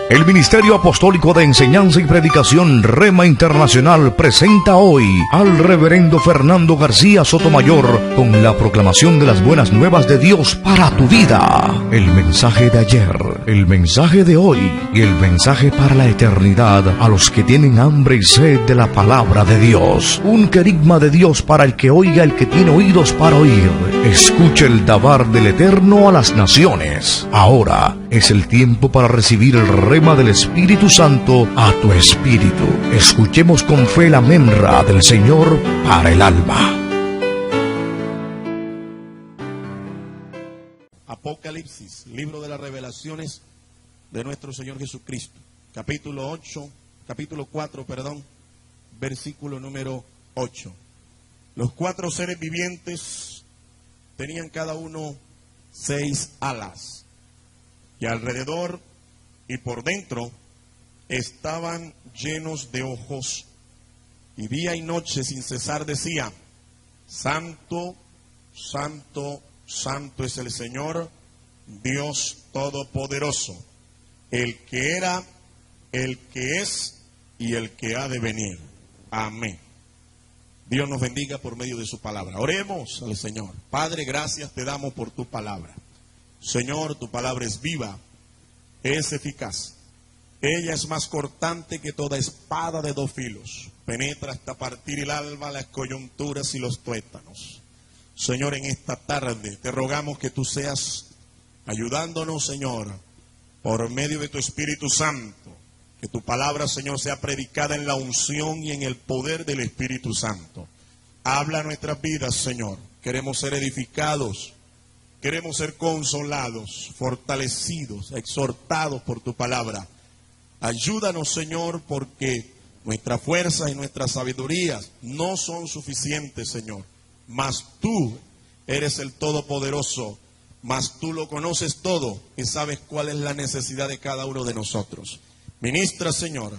El Ministerio Apostólico de Enseñanza y Predicación Rema Internacional presenta hoy al Reverendo Fernando García Sotomayor con la proclamación de las buenas nuevas de Dios para tu vida. El mensaje de ayer, el mensaje de hoy y el mensaje para la eternidad a los que tienen hambre y sed de la palabra de Dios. Un querigma de Dios para el que oiga, el que tiene oídos para oír. Escuche el dabar del Eterno a las naciones. Ahora es el tiempo para recibir el rema del Espíritu Santo a tu espíritu. Escuchemos con fe la memra del Señor para el alma. Apocalipsis, libro de las revelaciones de nuestro Señor Jesucristo, capítulo 4, versículo número 8. Los 4 seres vivientes tenían cada uno 6 alas, y alrededor y por dentro estaban llenos de ojos, y día y noche sin cesar decía: Santo, Santo, Santo es el Señor, Dios Todopoderoso, el que era, el que es y el que ha de venir. Amén. Dios nos bendiga por medio de su palabra. Oremos al Señor. Padre, gracias te damos por tu palabra. Señor, tu palabra es viva, es eficaz. Ella es más cortante que toda espada de 2 filos. Penetra hasta partir el alma, las coyunturas y los tuétanos. Señor, en esta tarde te rogamos que tú seas ayudándonos, Señor, por medio de tu Espíritu Santo. Que tu palabra, Señor, sea predicada en la unción y en el poder del Espíritu Santo. Habla nuestras vidas, Señor. Queremos ser edificados. Queremos ser consolados, fortalecidos, exhortados por tu palabra. Ayúdanos, Señor, porque nuestras fuerzas y nuestras sabidurías no son suficientes, Señor. Mas tú eres el Todopoderoso, mas tú lo conoces todo y sabes cuál es la necesidad de cada uno de nosotros. Ministra, Señor,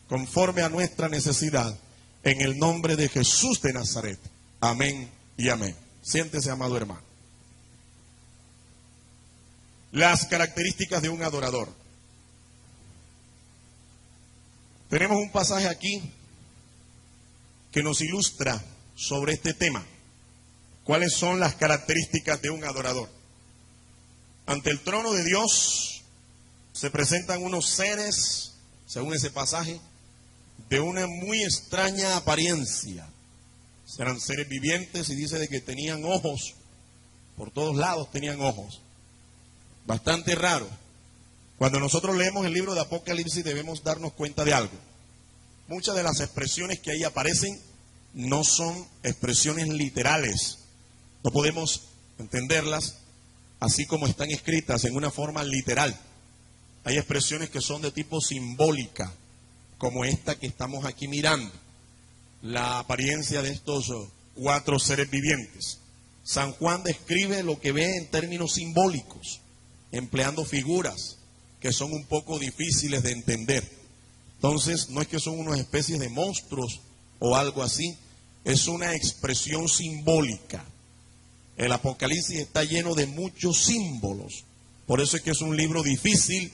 conforme a nuestra necesidad, en el nombre de Jesús de Nazaret. Amén y amén. Siéntese, amado hermano. Las características de un adorador. Tenemos un pasaje aquí que nos ilustra sobre este tema. ¿Cuáles son las características de un adorador? Ante el trono de Dios se presentan unos seres, según ese pasaje, de una muy extraña apariencia. Serán seres vivientes y dice de que tenían ojos, por todos lados tenían ojos. Bastante raro. Cuando nosotros leemos el libro de Apocalipsis debemos darnos cuenta de algo. Muchas de las expresiones que ahí aparecen no son expresiones literales. No podemos entenderlas así como están escritas en una forma literal. Hay expresiones que son de tipo simbólica, como esta que estamos aquí mirando. La apariencia de estos 4 seres vivientes. San Juan describe lo que ve en términos simbólicos, empleando figuras que son un poco difíciles de entender. Entonces, no es que son unas especies de monstruos o algo así, es una expresión simbólica. El Apocalipsis está lleno de muchos símbolos, por eso es que es un libro difícil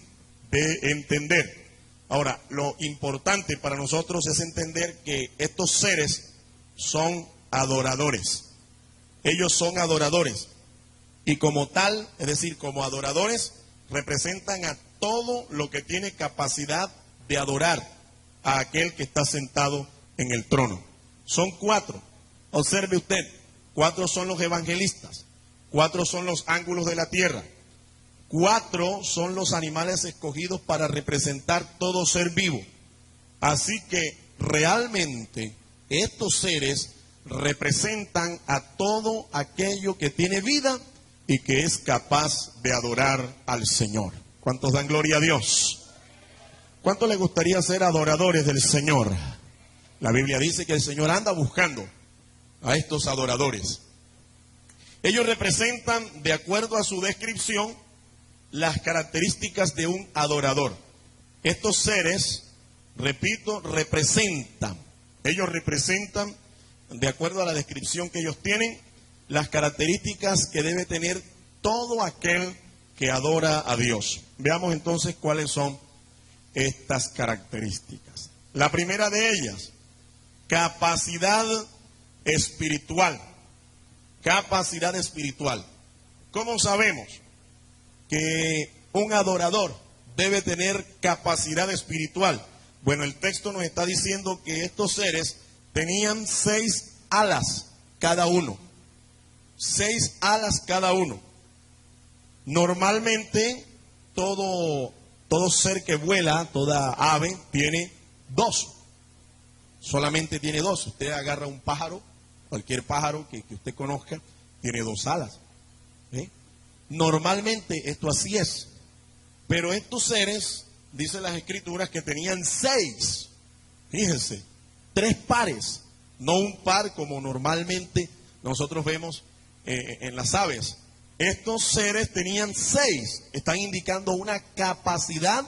de entender. Ahora, lo importante para nosotros es entender que estos seres son adoradores. Ellos son adoradores. Y como tal, es decir, como adoradores, representan a todo lo que tiene capacidad de adorar a aquel que está sentado en el trono. Son 4. Observe usted, 4 son los evangelistas, 4 son los ángulos de la tierra, 4 son los animales escogidos para representar todo ser vivo. Así que realmente estos seres representan a todo aquello que tiene vida y que es capaz de adorar al Señor. ¿Cuántos dan gloria a Dios? ¿Cuánto les gustaría ser adoradores del Señor? La Biblia dice que el Señor anda buscando a estos adoradores. Ellos representan, de acuerdo a su descripción, las características de un adorador. Estos seres, repito, representan. Ellos representan, de acuerdo a la descripción que ellos tienen, las características que debe tener todo aquel que adora a Dios. Veamos entonces cuáles son estas características. La primera de ellas, capacidad espiritual. Capacidad espiritual. ¿Cómo sabemos que un adorador debe tener capacidad espiritual? Bueno, el texto nos está diciendo que estos seres tenían 6 alas cada uno. 6 alas cada uno. Normalmente todo ser que vuela, toda ave, tiene 2. Solamente tiene 2. Usted agarra un pájaro, cualquier pájaro que usted conozca, tiene 2 alas. Normalmente esto así es. Pero estos seres, dicen las escrituras, que tenían 6. Fíjense, 3 pares, no un par como normalmente nosotros vemos en las aves. Estos seres tenían 6, están indicando una capacidad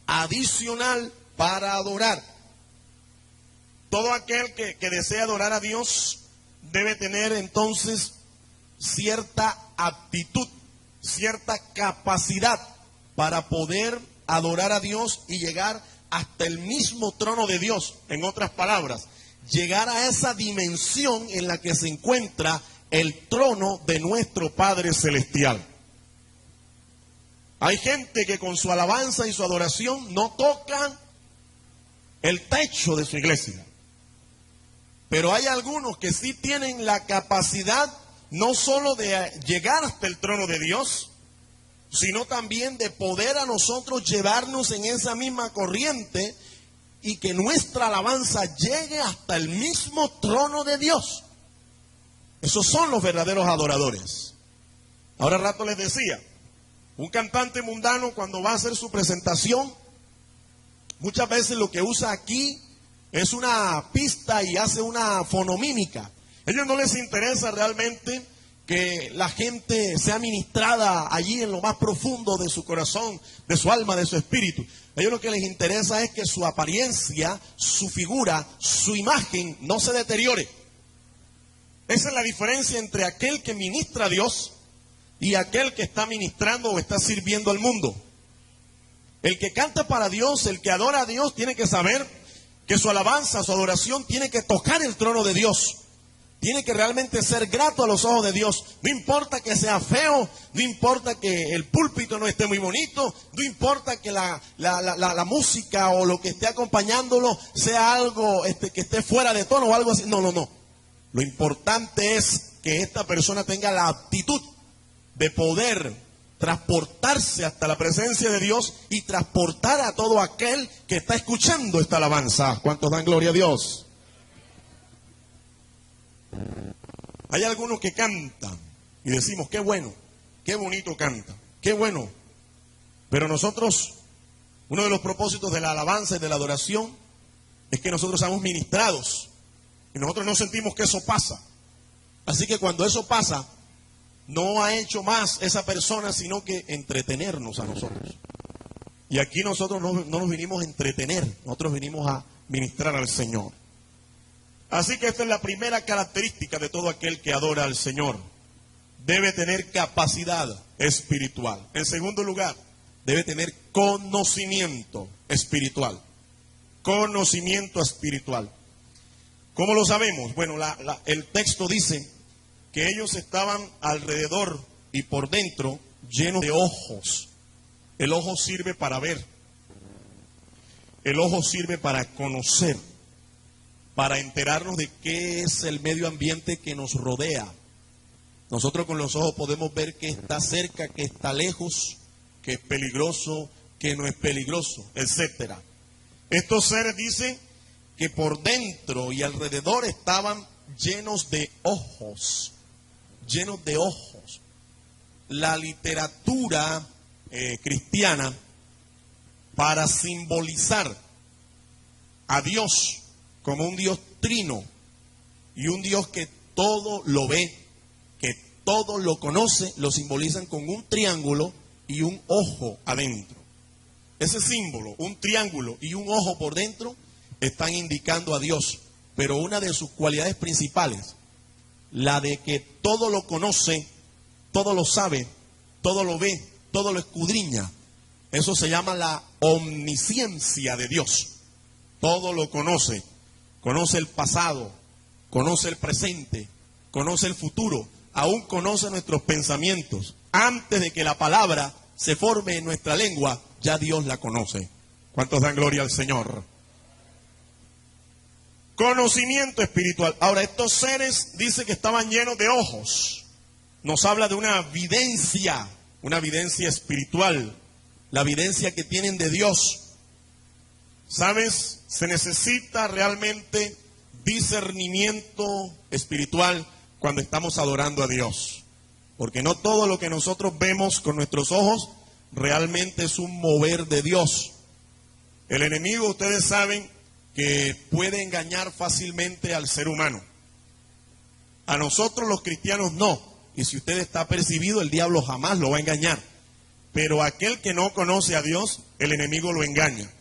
adicional para adorar. Todo aquel que desea adorar a Dios debe tener entonces cierta aptitud, cierta capacidad para poder adorar a Dios y llegar hasta el mismo trono de Dios. En otras palabras, llegar a esa dimensión en la que se encuentra el trono de nuestro Padre Celestial. Hay gente que con su alabanza y su adoración no tocan el techo de su iglesia. Pero hay algunos que sí tienen la capacidad no solo de llegar hasta el trono de Dios, sino también de poder a nosotros llevarnos en esa misma corriente y que nuestra alabanza llegue hasta el mismo trono de Dios. Esos son los verdaderos adoradores. Ahora rato les decía, un cantante mundano cuando va a hacer su presentación, muchas veces lo que usa aquí es una pista y hace una fonomímica. A ellos no les interesa realmente que la gente sea ministrada allí en lo más profundo de su corazón, de su alma, de su espíritu. A ellos lo que les interesa es que su apariencia, su figura, su imagen no se deteriore. Esa es la diferencia entre aquel que ministra a Dios y aquel que está ministrando o está sirviendo al mundo. El que canta para Dios, el que adora a Dios, tiene que saber que su alabanza, su adoración tiene que tocar el trono de Dios. Tiene que realmente ser grato a los ojos de Dios. No importa que sea feo, no importa que el púlpito no esté muy bonito, no importa que la música o lo que esté acompañándolo sea algo que esté fuera de tono o algo así. No. Lo importante es que esta persona tenga la aptitud de poder transportarse hasta la presencia de Dios y transportar a todo aquel que está escuchando esta alabanza. ¿Cuántos dan gloria a Dios? Hay algunos que cantan y decimos, qué bueno, qué bonito canta, qué bueno. Pero nosotros, uno de los propósitos de la alabanza y de la adoración es que nosotros seamos ministrados. Y nosotros no sentimos que eso pasa. Así que cuando eso pasa, no ha hecho más esa persona sino que entretenernos a nosotros. Y aquí nosotros no nos vinimos a entretener, nosotros vinimos a ministrar al Señor. Así que esta es la primera característica de todo aquel que adora al Señor. Debe tener capacidad espiritual. En segundo lugar, debe tener conocimiento espiritual. Conocimiento espiritual. ¿Cómo lo sabemos? Bueno, el texto dice que ellos estaban alrededor y por dentro llenos de ojos. El ojo sirve para ver. El ojo sirve para conocer, para enterarnos de qué es el medio ambiente que nos rodea. Nosotros con los ojos podemos ver que está cerca, que está lejos, que es peligroso, que no es peligroso, etcétera. Estos seres dicen que por dentro y alrededor estaban llenos de ojos, llenos de ojos. La literatura cristiana, para simbolizar a Dios como un Dios trino y un Dios que todo lo ve, que todo lo conoce, lo simbolizan con un triángulo y un ojo adentro. Ese símbolo, un triángulo y un ojo por dentro, están indicando a Dios, pero una de sus cualidades principales, la de que todo lo conoce, todo lo sabe, todo lo ve, todo lo escudriña, Eso se llama la omnisciencia de Dios. Todo lo conoce. Conoce el pasado, conoce el presente, conoce el futuro, aún conoce nuestros pensamientos. Antes de que la palabra se forme en nuestra lengua, ya Dios la conoce. ¿Cuántos dan gloria al Señor? Conocimiento espiritual. Ahora, estos seres dice que estaban llenos de ojos. Nos habla de una evidencia espiritual, la evidencia que tienen de Dios. ¿Sabes? Se necesita realmente discernimiento espiritual cuando estamos adorando a Dios. Porque no todo lo que nosotros vemos con nuestros ojos realmente es un mover de Dios. El enemigo, ustedes saben, que puede engañar fácilmente al ser humano. A nosotros los cristianos no. Y si usted está percibido, el diablo jamás lo va a engañar. Pero aquel que no conoce a Dios, el enemigo lo engaña.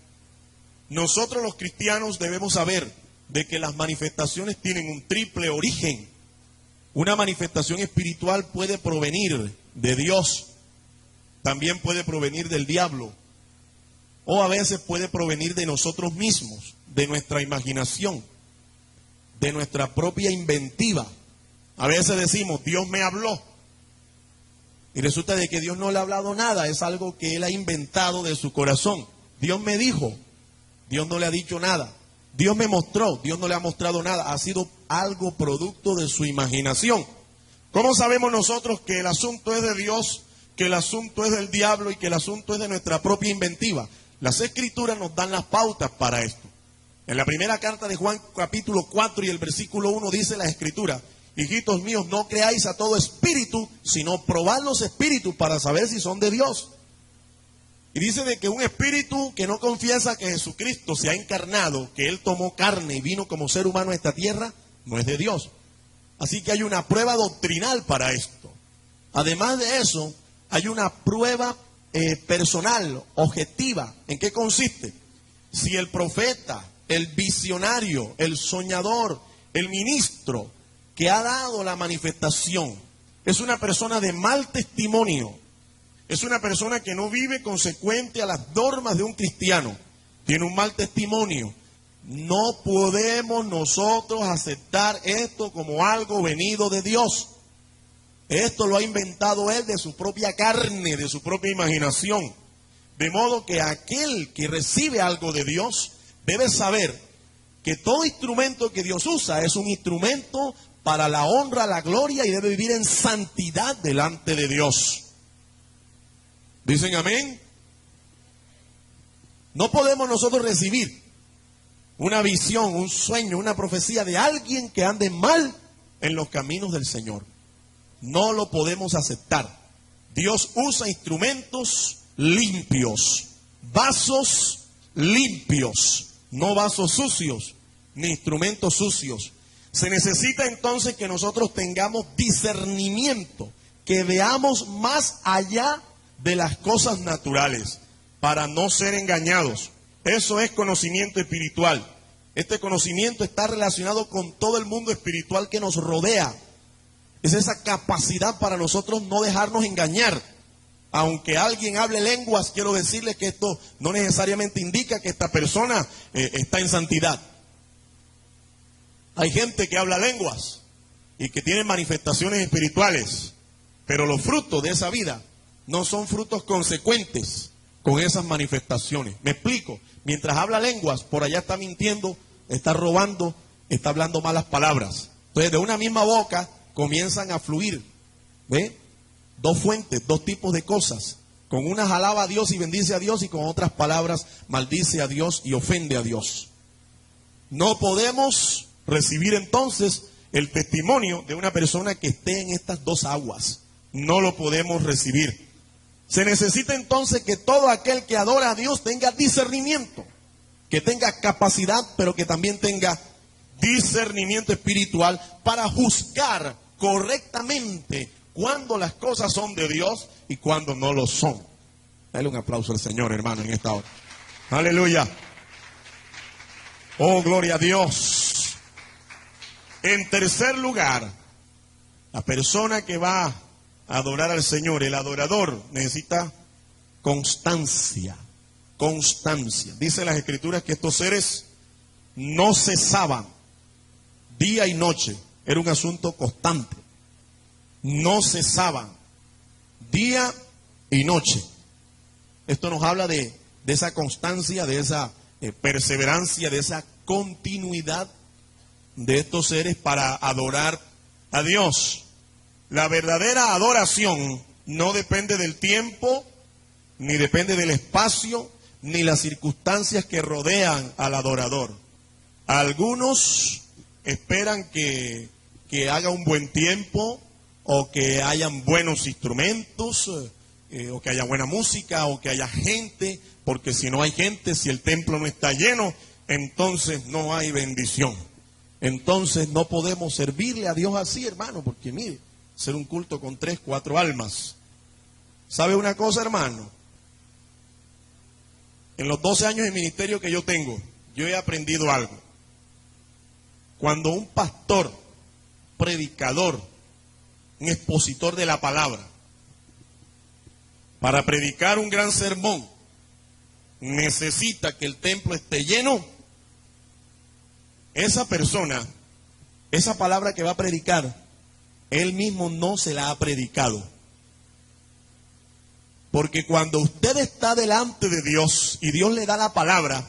Nosotros los cristianos debemos saber de que las manifestaciones tienen un triple origen. Una manifestación espiritual puede provenir de Dios, también puede provenir del diablo, o a veces puede provenir de nosotros mismos, de nuestra imaginación, de nuestra propia inventiva. A veces decimos, Dios me habló, y resulta de que Dios no le ha hablado nada, es algo que Él ha inventado de su corazón. Dios me dijo, Dios no le ha dicho nada. Dios me mostró, Dios no le ha mostrado nada. Ha sido algo producto de su imaginación. ¿Cómo sabemos nosotros que el asunto es de Dios, que el asunto es del diablo y que el asunto es de nuestra propia inventiva? Las Escrituras nos dan las pautas para esto. En la primera carta de Juan, capítulo 4 y el versículo 1 dice la Escritura: hijitos míos, no creáis a todo espíritu, sino probad los espíritus para saber si son de Dios. Y dice de que un espíritu que no confiesa que Jesucristo se ha encarnado, que Él tomó carne y vino como ser humano a esta tierra, no es de Dios. Así que hay una prueba doctrinal para esto. Además de eso, hay una prueba personal, objetiva. ¿En qué consiste? Si el profeta, el visionario, el soñador, el ministro que ha dado la manifestación es una persona de mal testimonio, es una persona que no vive consecuente a las normas de un cristiano, tiene un mal testimonio, no podemos nosotros aceptar esto como algo venido de Dios. Esto lo ha inventado él de su propia carne, de su propia imaginación. De modo que aquel que recibe algo de Dios debe saber que todo instrumento que Dios usa es un instrumento para la honra, la gloria, y debe vivir en santidad delante de Dios. ¿Dicen amén? No podemos nosotros recibir una visión, un sueño, una profecía de alguien que ande mal en los caminos del Señor. No lo podemos aceptar. Dios usa instrumentos limpios, vasos limpios, no vasos sucios, ni instrumentos sucios. Se necesita entonces que nosotros tengamos discernimiento, que veamos más allá de las cosas naturales, para no ser engañados. Eso es conocimiento espiritual. Este conocimiento está relacionado con todo el mundo espiritual que nos rodea. Es esa capacidad para nosotros no dejarnos engañar. Aunque alguien hable lenguas, quiero decirles que esto no necesariamente indica que esta persona está en santidad. Hay gente que habla lenguas y que tiene manifestaciones espirituales, pero los frutos de esa vida no son frutos consecuentes con esas manifestaciones. Me explico. Mientras habla lenguas, por allá está mintiendo, está robando, está hablando malas palabras. Entonces, de una misma boca comienzan a fluir, ¿ve? Dos fuentes, dos tipos de cosas. Con unas alaba a Dios y bendice a Dios, y con otras palabras maldice a Dios y ofende a Dios. No podemos recibir entonces el testimonio de una persona que esté en estas dos aguas. No lo podemos recibir. Se necesita entonces que todo aquel que adora a Dios tenga discernimiento, que tenga capacidad, pero que también tenga discernimiento espiritual para juzgar correctamente cuando las cosas son de Dios y cuando no lo son. Dale un aplauso al Señor, hermano, en esta hora. Aleluya. Oh, gloria a Dios. En tercer lugar, la persona que va a adorar al Señor, el adorador, necesita constancia. Constancia. Dice las Escrituras que estos seres no cesaban día y noche. Era un asunto constante. No cesaban día y noche. Esto nos habla de esa constancia, de esa perseverancia, de esa continuidad de estos seres para adorar a Dios. La verdadera adoración no depende del tiempo, ni depende del espacio, ni las circunstancias que rodean al adorador. Algunos esperan que haga un buen tiempo, o que hayan buenos instrumentos, o que haya buena música, o que haya gente, porque si no hay gente, si el templo no está lleno, entonces no hay bendición. Entonces no podemos servirle a Dios así, hermano, porque mire, hacer un culto con 3, 4 almas. ¿Sabe una cosa, hermano? En los 12 años de ministerio que yo tengo, yo he aprendido algo. Cuando un pastor, predicador, un expositor de la palabra, para predicar un gran sermón, necesita que el templo esté lleno, esa persona, esa palabra que va a predicar, él mismo no se la ha predicado. Porque cuando usted está delante de Dios y Dios le da la palabra,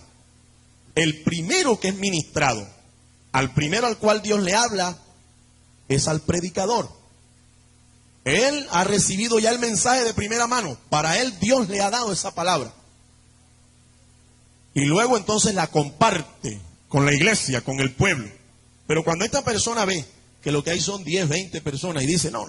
el primero que es ministrado, al primero al cual Dios le habla, es al predicador. Él ha recibido ya el mensaje de primera mano. Para él Dios le ha dado esa palabra. Y luego entonces la comparte con la iglesia, con el pueblo. Pero cuando esta persona ve que lo que hay son 10, 20 personas y dice, no.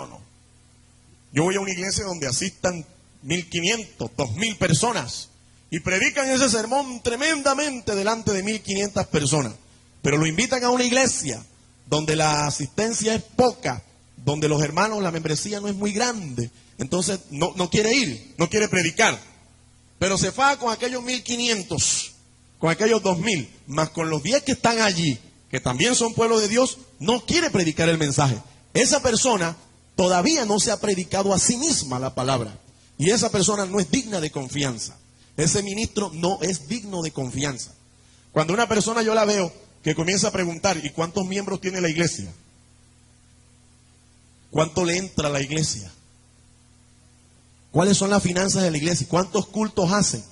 Yo voy a una iglesia donde asistan 1.500, 2.000 personas y predican ese sermón tremendamente delante de 1.500 personas. Pero lo invitan a una iglesia donde la asistencia es poca, donde los hermanos, la membresía no es muy grande, entonces no quiere ir, no quiere predicar, pero se faja con aquellos 1.500, con aquellos 2.000, más con los 10 que están allí, que también son pueblo de Dios, no quiere predicar el mensaje. Esa persona todavía no se ha predicado a sí misma la palabra, y esa persona no es digna de confianza. Ese ministro no es digno de confianza. Cuando una persona yo la veo que comienza a preguntar, ¿y cuántos miembros tiene la iglesia? ¿Cuánto le entra a la iglesia? ¿Cuáles son las finanzas de la iglesia? ¿Cuántos cultos hacen?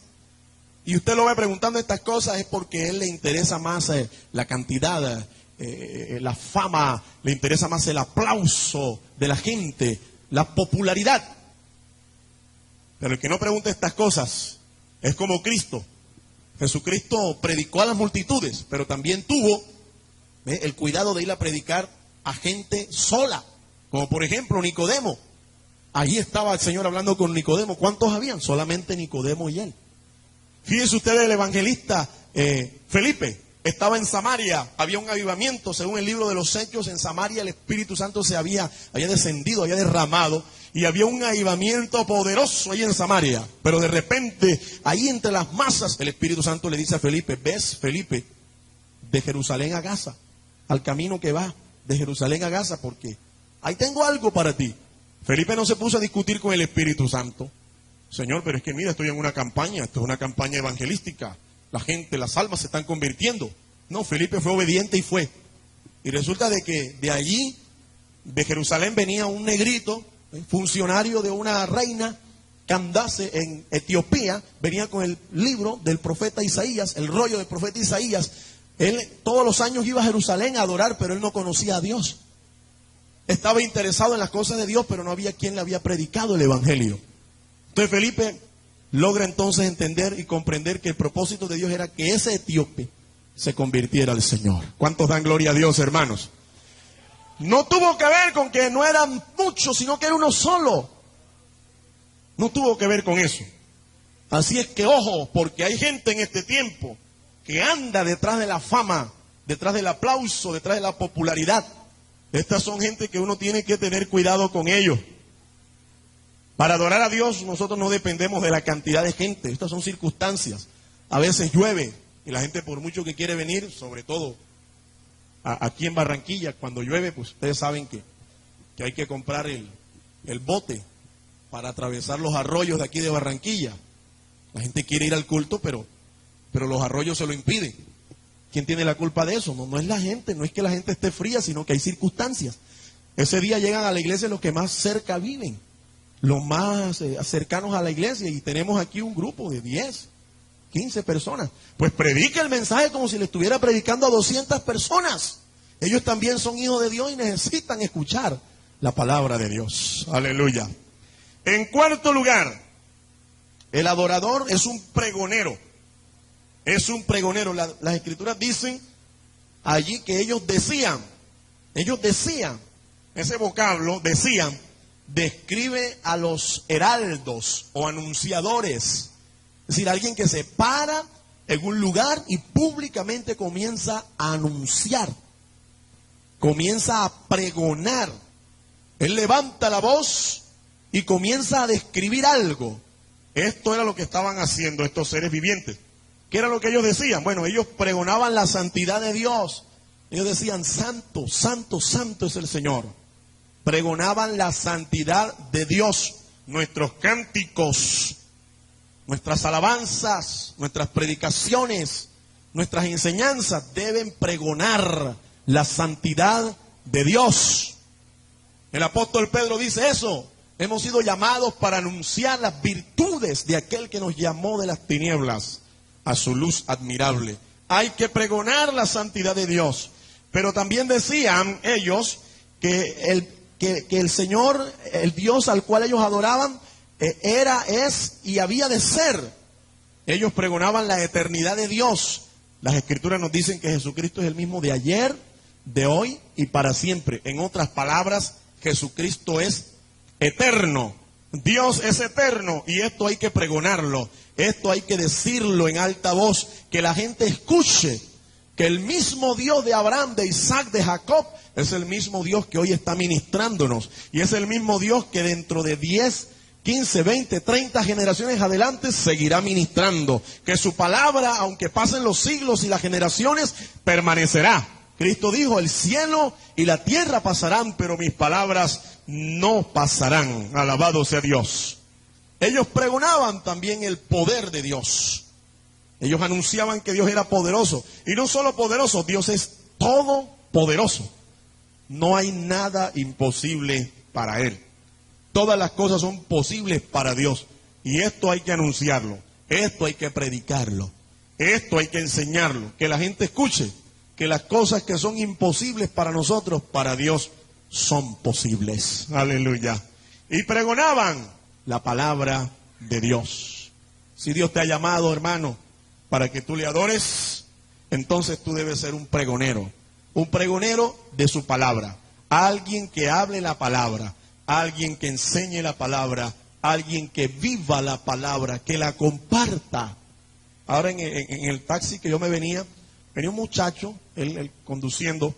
Y usted lo ve preguntando estas cosas es porque a él le interesa más la cantidad, la fama, le interesa más el aplauso de la gente, la popularidad. Pero el que no pregunta estas cosas es como Cristo. Jesucristo predicó a las multitudes, pero también tuvo el cuidado de ir a predicar a gente sola. Como por ejemplo Nicodemo. Allí estaba el Señor hablando con Nicodemo. ¿Cuántos habían? Solamente Nicodemo y él. Fíjense ustedes, el evangelista Felipe estaba en Samaria. Había un avivamiento, según el libro de los Hechos. En Samaria el Espíritu Santo había descendido, había derramado. Y había un avivamiento poderoso ahí en Samaria. Pero de repente, ahí entre las masas, el Espíritu Santo le dice a Felipe, ves, Felipe, de Jerusalén a Gaza, al camino que va de Jerusalén a Gaza, porque ahí tengo algo para ti. Felipe no se puso a discutir con el Espíritu Santo. Señor, pero es que mira, estoy en una campaña, esto es una campaña evangelística. La gente, las almas se están convirtiendo. No, Felipe fue obediente y fue. Y resulta de que de allí, de Jerusalén, venía un negrito, funcionario de una reina, Candace, en Etiopía, venía con el libro del profeta Isaías, el rollo del profeta Isaías. Él todos los años iba a Jerusalén a adorar, pero él no conocía a Dios. Estaba interesado en las cosas de Dios, pero no había quien le había predicado el evangelio. Entonces Felipe logra entonces entender y comprender que el propósito de Dios era que ese etíope se convirtiera al Señor. ¿Cuántos dan gloria a Dios, hermanos? No tuvo que ver con que no eran muchos, sino que era uno solo. No tuvo que ver con eso. Así es que ojo, porque hay gente en este tiempo que anda detrás de la fama, detrás del aplauso, detrás de la popularidad. Estas son gente que uno tiene que tener cuidado con ellos. Para adorar a Dios nosotros no dependemos de la cantidad de gente. Estas son circunstancias. A veces llueve y la gente por mucho que quiere venir, sobre todo aquí en Barranquilla, cuando llueve, pues ustedes saben que hay que comprar el bote para atravesar los arroyos de aquí de Barranquilla. La gente quiere ir al culto, pero los arroyos se lo impiden. ¿Quién tiene la culpa de eso? No es la gente, no es que la gente esté fría, sino que hay circunstancias. Ese día llegan a la iglesia los que más cerca viven, los más cercanos a la iglesia, y tenemos aquí un grupo de 10, 15 personas. Pues predica el mensaje como si le estuviera predicando a 200 personas. Ellos también son hijos de Dios y necesitan escuchar la palabra de Dios. Aleluya. En cuarto lugar, el adorador es un pregonero. Es un pregonero. Las escrituras dicen allí que ellos decían, ese vocablo, decían, describe a los heraldos o anunciadores. Es decir, alguien que se para en un lugar y públicamente comienza a anunciar, comienza a pregonar. Él levanta la voz y comienza a describir algo. Esto era lo que estaban haciendo estos seres vivientes. ¿Qué era lo que ellos decían? Bueno, ellos pregonaban la santidad de Dios. Ellos decían, santo, santo, santo es el Señor. Pregonaban la santidad de Dios. Nuestros cánticos, nuestras alabanzas, nuestras predicaciones, nuestras enseñanzas deben pregonar la santidad de Dios. El apóstol Pedro dice eso. Hemos sido llamados para anunciar las virtudes de aquel que nos llamó de las tinieblas a su luz admirable. Hay que pregonar la santidad de Dios. Pero también decían ellos que el Señor, el Dios al cual ellos adoraban, era, es y había de ser. Ellos pregonaban la eternidad de Dios. Las escrituras nos dicen que Jesucristo es el mismo de ayer, de hoy y para siempre. En otras palabras, Jesucristo es eterno. Dios es eterno y esto hay que pregonarlo. Esto hay que decirlo en alta voz, que la gente escuche que el mismo Dios de Abraham, de Isaac, de Jacob, es el mismo Dios que hoy está ministrándonos. Y es el mismo Dios que dentro de 10, 15, 20, 30 generaciones adelante seguirá ministrando. Que su palabra, aunque pasen los siglos y las generaciones, permanecerá. Cristo dijo, el cielo y la tierra pasarán, pero mis palabras no pasarán. Alabado sea Dios. Ellos pregonaban también el poder de Dios. Ellos anunciaban que Dios era poderoso. Y no solo poderoso, Dios es todopoderoso. No hay nada imposible para Él. Todas las cosas son posibles para Dios. Y esto hay que anunciarlo. Esto hay que predicarlo. Esto hay que enseñarlo. Que la gente escuche que las cosas que son imposibles para nosotros, para Dios son posibles. Aleluya. Y pregonaban la palabra de Dios. Si Dios te ha llamado, hermano, para que tú le adores, entonces tú debes ser un pregonero de su palabra, alguien que hable la palabra, alguien que enseñe la palabra, alguien que viva la palabra, que la comparta. Ahora en el taxi que yo me venía un muchacho, él conduciendo,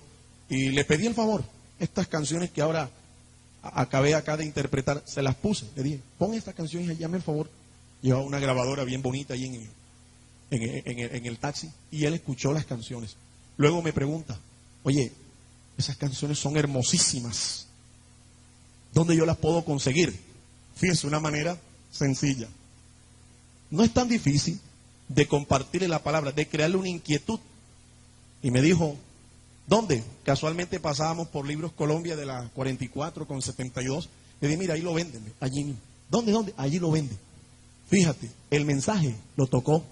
y le pedí el favor, estas canciones que ahora acabé acá de interpretar, se las puse, le dije, pon esta canción y llame el favor. Llevaba una grabadora bien bonita ahí en el taxi, y él escuchó las canciones. Luego me pregunta, oye, esas canciones son hermosísimas, ¿dónde yo las puedo conseguir? Fíjense, una manera sencilla. No es tan difícil de compartirle la palabra, de crearle una inquietud. Y me dijo, ¿dónde? Casualmente pasábamos por Libros Colombia de la 44 con 72. Le dije, mira, ahí lo venden, allí. ¿Dónde? Allí lo venden. Fíjate, el mensaje lo tocó,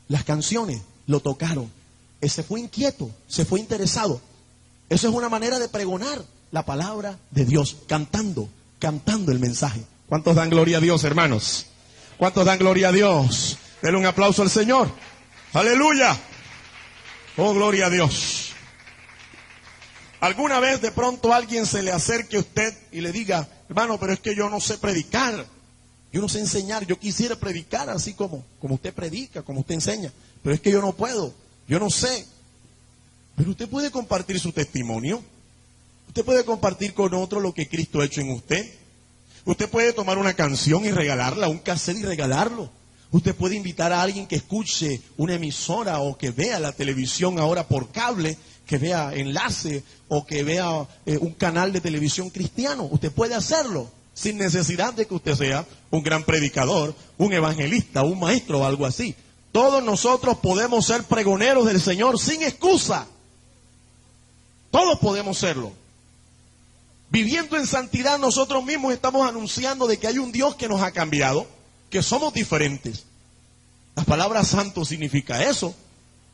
las canciones lo tocaron. Se fue inquieto, se fue interesado. Eso es una manera de pregonar la palabra de Dios, cantando el mensaje. ¿Cuántos dan gloria a Dios, hermanos? ¿Cuántos dan gloria a Dios? Denle un aplauso al Señor. ¡Aleluya! ¡Oh, gloria a Dios! ¿Alguna vez de pronto alguien se le acerque a usted y le diga, hermano, pero es que yo no sé predicar, yo no sé enseñar, yo quisiera predicar así como usted predica, como usted enseña, pero es que yo no puedo, yo no sé? Pero usted puede compartir su testimonio, usted puede compartir con otro lo que Cristo ha hecho en usted. Usted puede tomar una canción y regalarla, un cassette y regalarlo. Usted puede invitar a alguien que escuche una emisora o que vea la televisión ahora por cable, que vea enlace o que vea un canal de televisión cristiano. Usted puede hacerlo. sin necesidad de que usted sea un gran predicador, un evangelista, un maestro o algo así. Todos nosotros podemos ser pregoneros del Señor sin excusa. Todos podemos serlo. Viviendo en santidad, nosotros mismos estamos anunciando de que hay un Dios que nos ha cambiado, que somos diferentes. La palabra santo significa eso,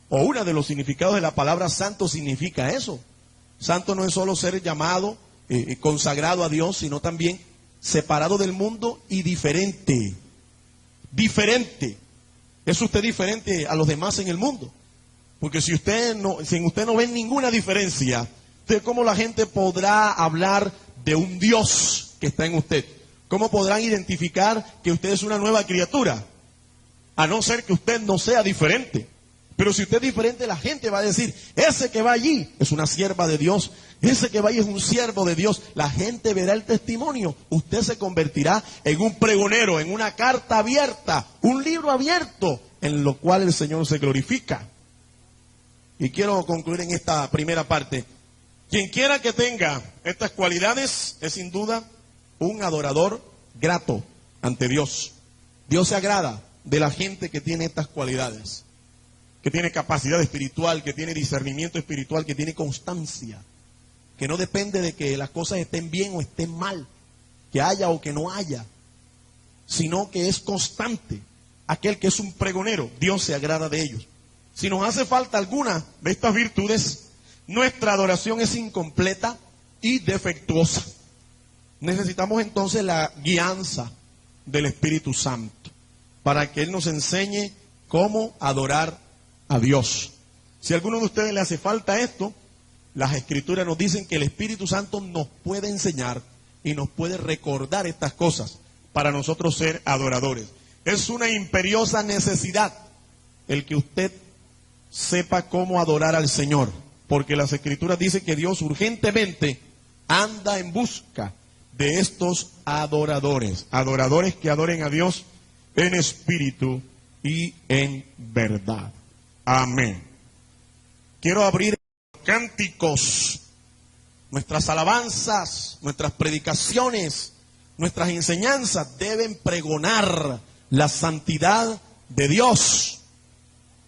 o uno de los significados de la palabra santo significa eso. Santo no es solo ser llamado, consagrado a Dios, sino también separado del mundo y diferente. Diferente. ¿Es usted diferente a los demás en el mundo? Porque si en usted no ve ninguna diferencia, entonces ¿cómo la gente podrá hablar de un Dios que está en usted? ¿Cómo podrán identificar que usted es una nueva criatura? A no ser que usted no sea diferente. Pero si usted es diferente, la gente va a decir, ese que va allí es una sierva de Dios, ese que va allí es un siervo de Dios. La gente verá el testimonio. Usted se convertirá en un pregonero, en una carta abierta, un libro abierto, en lo cual el Señor se glorifica. Y quiero concluir en esta primera parte. Quien quiera que tenga estas cualidades es sin duda un adorador grato ante Dios. Dios se agrada de la gente que tiene estas cualidades, que tiene capacidad espiritual, que tiene discernimiento espiritual, que tiene constancia, que no depende de que las cosas estén bien o estén mal, que haya o que no haya, sino que es constante. Aquel que es un pregonero, Dios se agrada de ellos. Si nos hace falta alguna de estas virtudes, nuestra adoración es incompleta y defectuosa. Necesitamos entonces la guianza del Espíritu Santo para que Él nos enseñe cómo adorar a Dios. Si a alguno de ustedes le hace falta esto, las Escrituras nos dicen que el Espíritu Santo nos puede enseñar y nos puede recordar estas cosas para nosotros ser adoradores. Es una imperiosa necesidad el que usted sepa cómo adorar al Señor, porque las Escrituras dicen que Dios urgentemente anda en busca de estos adoradores, adoradores que adoren a Dios en espíritu y en verdad. Amén. Quiero abrir cánticos, nuestras alabanzas, nuestras predicaciones, nuestras enseñanzas deben pregonar la santidad de Dios.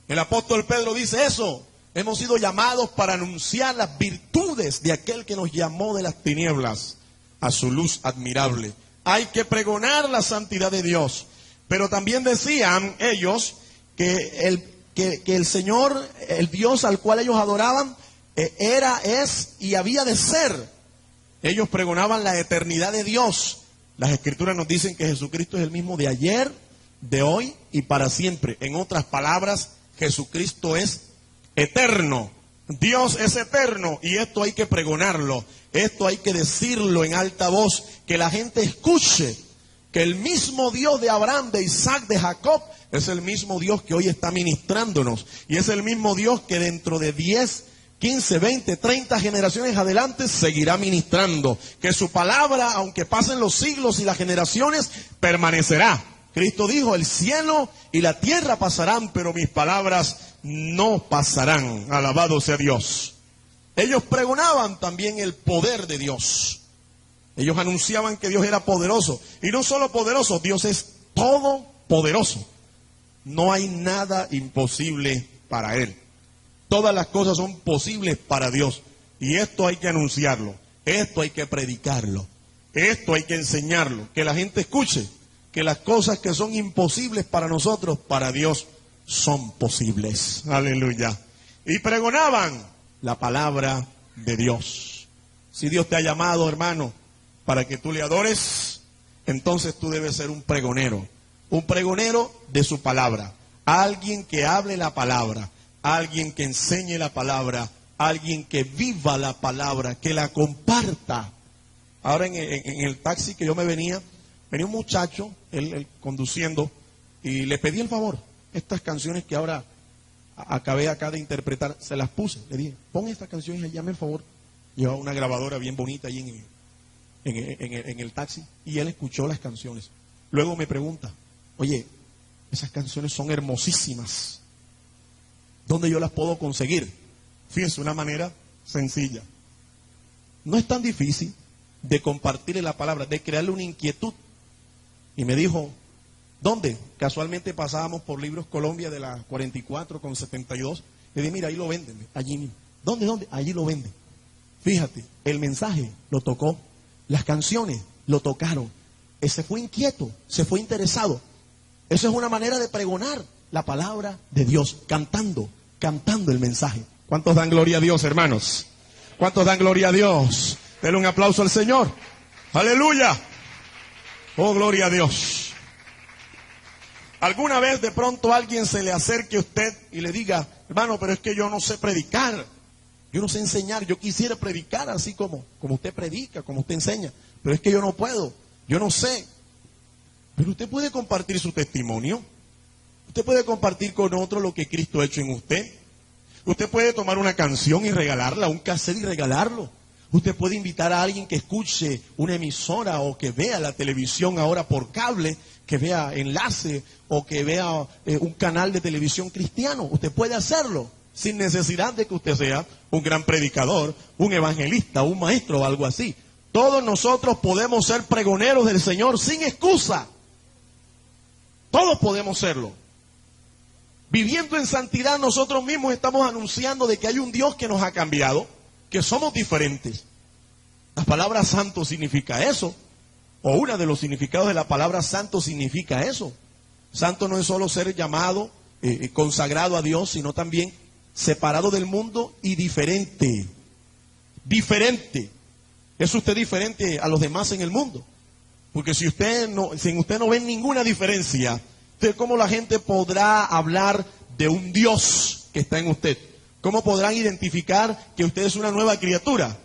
El apóstol Pedro dice eso. Hemos sido llamados para anunciar las virtudes de aquel que nos llamó de las tinieblas a su luz admirable. Hay que pregonar la santidad de Dios. Pero también decían ellos que el Señor, el Dios al cual ellos adoraban, era, es y había de ser. Ellos pregonaban la eternidad de Dios. Las Escrituras nos dicen que Jesucristo es el mismo de ayer, de hoy y para siempre. En otras palabras, Jesucristo es eterno. Dios es eterno y esto hay que pregonarlo. Esto hay que decirlo en alta voz, que la gente escuche que el mismo Dios de Abraham, de Isaac, de Jacob, es el mismo Dios que hoy está ministrándonos. Y es el mismo Dios que dentro de 10, 15, 20, 30 generaciones adelante seguirá ministrando. Que su palabra, aunque pasen los siglos y las generaciones, permanecerá. Cristo dijo, el cielo y la tierra pasarán, pero mis palabras no pasarán. Alabado sea Dios. Ellos pregonaban también el poder de Dios. Ellos anunciaban que Dios era poderoso. Y no solo poderoso, Dios es todopoderoso. No hay nada imposible para Él. Todas las cosas son posibles para Dios. Y esto hay que anunciarlo. Esto hay que predicarlo. Esto hay que enseñarlo. Que la gente escuche que las cosas que son imposibles para nosotros, para Dios son posibles. Aleluya. Y pregonaban la palabra de Dios. Si Dios te ha llamado, hermano, para que tú le adores, entonces tú debes ser un pregonero de su palabra, alguien que hable la palabra, alguien que enseñe la palabra, alguien que viva la palabra, que la comparta. Ahora en el taxi que yo venía un muchacho, él conduciendo, y le pedí el favor, estas canciones que ahora acabé acá de interpretar, se las puse, le dije, pon estas canciones y llame el favor. Llevaba una grabadora bien bonita ahí en el taxi, y él escuchó las canciones. Luego me pregunta, oye, esas canciones son hermosísimas, ¿dónde yo las puedo conseguir? Fíjense, una manera sencilla. No es tan difícil. de compartirle la palabra, de crearle una inquietud. Y me dijo, ¿dónde? Casualmente pasábamos por Libros Colombia de la 44 con 72. Le dije, mira, ahí lo venden, allí mismo. ¿Dónde? Allí lo venden. Fíjate, el mensaje lo tocó, las canciones lo tocaron. Se fue inquieto, se fue interesado. Eso es una manera de pregonar la palabra de Dios, cantando el mensaje. ¿Cuántos dan gloria a Dios, hermanos? ¿Cuántos dan gloria a Dios? Denle un aplauso al Señor. ¡Aleluya! ¡Oh, gloria a Dios! ¿Alguna vez de pronto alguien se le acerque a usted y le diga, hermano, pero es que yo no sé predicar, yo no sé enseñar, yo quisiera predicar así como usted predica, como usted enseña, pero es que yo no puedo, yo no sé? Pero usted puede compartir su testimonio, usted puede compartir con otro lo que Cristo ha hecho en usted, usted puede tomar una canción y regalarla, un cassette y regalarlo. Usted puede invitar a alguien que escuche una emisora o que vea la televisión ahora por cable, que vea enlace o que vea un canal de televisión cristiano. Usted puede hacerlo sin necesidad de que usted sea un gran predicador, un evangelista, un maestro o algo así. Todos nosotros podemos ser pregoneros del Señor sin excusa. Todos podemos serlo. Viviendo en santidad, nosotros mismos estamos anunciando de que hay un Dios que nos ha cambiado, que somos diferentes. La palabra santo significa eso, o uno de los significados de la palabra santo significa eso. Santo no es solo ser llamado, consagrado a Dios, sino también separado del mundo y diferente. Diferente. ¿Es usted diferente a los demás en el mundo? Porque si en usted no ve ninguna diferencia, entonces ¿cómo la gente podrá hablar de un Dios que está en usted? ¿Cómo podrán identificar que usted es una nueva criatura?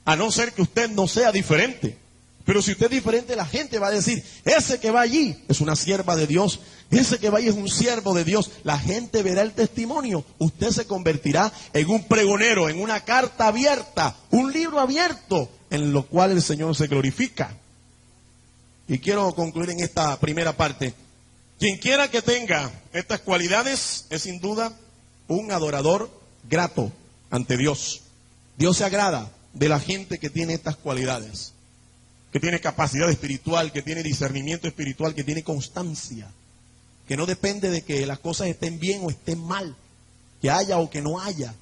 A no ser que usted no sea diferente. Pero si usted es diferente, la gente va a decir, ese que va allí es una sierva de Dios, ese que va allí es un siervo de Dios. La gente verá el testimonio. Usted se convertirá en un pregonero, en una carta abierta, un libro abierto, en lo cual el Señor se glorifica. Y quiero concluir en esta primera parte. Quien quiera que tenga estas cualidades es sin duda un adorador grato ante Dios. Dios se agrada de la gente que tiene estas cualidades, que tiene capacidad espiritual, que tiene discernimiento espiritual, que tiene constancia, que no depende de que las cosas estén bien o estén mal, que haya o que no haya,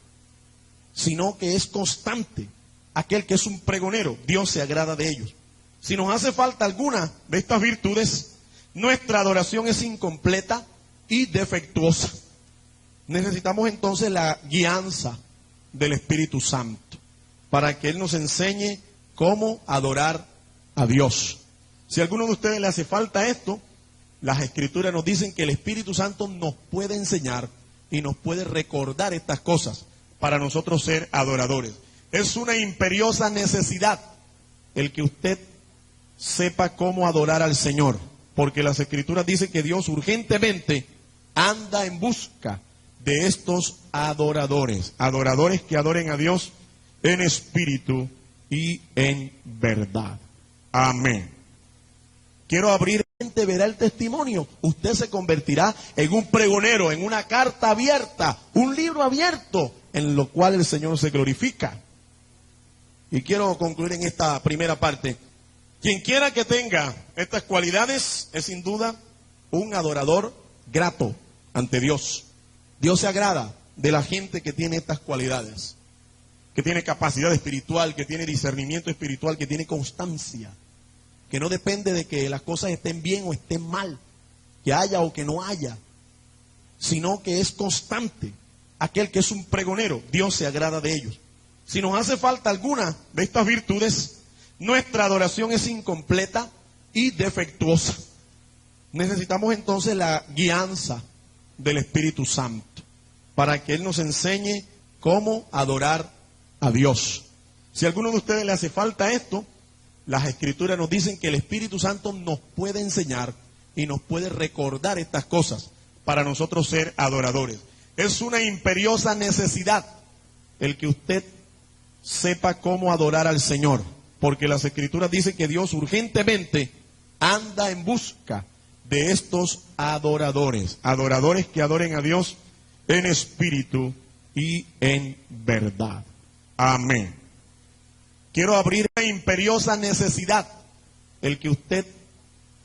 sino que es constante. Aquel que es un pregonero, Dios se agrada de ellos. Si nos hace falta alguna de estas virtudes, nuestra adoración es incompleta y defectuosa. Necesitamos entonces la guianza del Espíritu Santo para que Él nos enseñe cómo adorar a Dios. Si a alguno de ustedes le hace falta esto, las Escrituras nos dicen que el Espíritu Santo nos puede enseñar y nos puede recordar estas cosas para nosotros ser adoradores. Es una imperiosa necesidad el que usted sepa cómo adorar al Señor, porque las Escrituras dicen que Dios urgentemente anda en busca de estos adoradores, adoradores que adoren a Dios en espíritu y en verdad. Amén. Quiero abrir, gente verá el testimonio. Usted se convertirá en un pregonero, en una carta abierta, un libro abierto, en lo cual el Señor se glorifica. Y quiero concluir en esta primera parte. Quien quiera que tenga estas cualidades es sin duda un adorador grato ante Dios. Dios se agrada de la gente que tiene estas cualidades, que tiene capacidad espiritual, que tiene discernimiento espiritual, que tiene constancia, que no depende de que las cosas estén bien o estén mal, que haya o que no haya, sino que es constante. Aquel que es un pregonero, Dios se agrada de ellos. Si nos hace falta alguna de estas virtudes, nuestra adoración es incompleta y defectuosa. Necesitamos entonces la guianza del Espíritu Santo para que Él nos enseñe cómo adorar a Dios. Si a alguno de ustedes le hace falta esto, las Escrituras nos dicen que el Espíritu Santo nos puede enseñar y nos puede recordar estas cosas para nosotros ser adoradores. Es una imperiosa necesidad el que usted sepa cómo adorar al Señor, porque las Escrituras dicen que Dios urgentemente anda en busca de estos adoradores, adoradores que adoren a Dios en espíritu y en verdad. Amén. quiero abrir una imperiosa necesidad, el que usted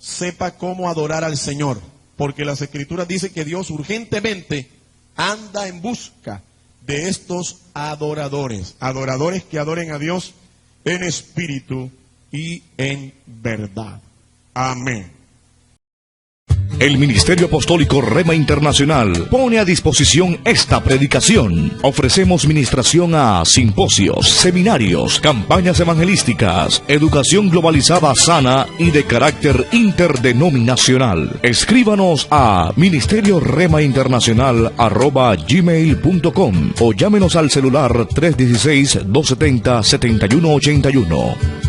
sepa cómo adorar al Señor, porque las Escrituras dicen que Dios urgentemente anda en busca de estos adoradores, adoradores que adoren a Dios en espíritu y en verdad. Amén. El Ministerio Apostólico Rema Internacional pone a disposición esta predicación. Ofrecemos ministración a simposios, seminarios, campañas evangelísticas, educación globalizada sana y de carácter interdenominacional. Escríbanos a ministerioremainternacional@gmail.com o llámenos al celular 316-270-7181.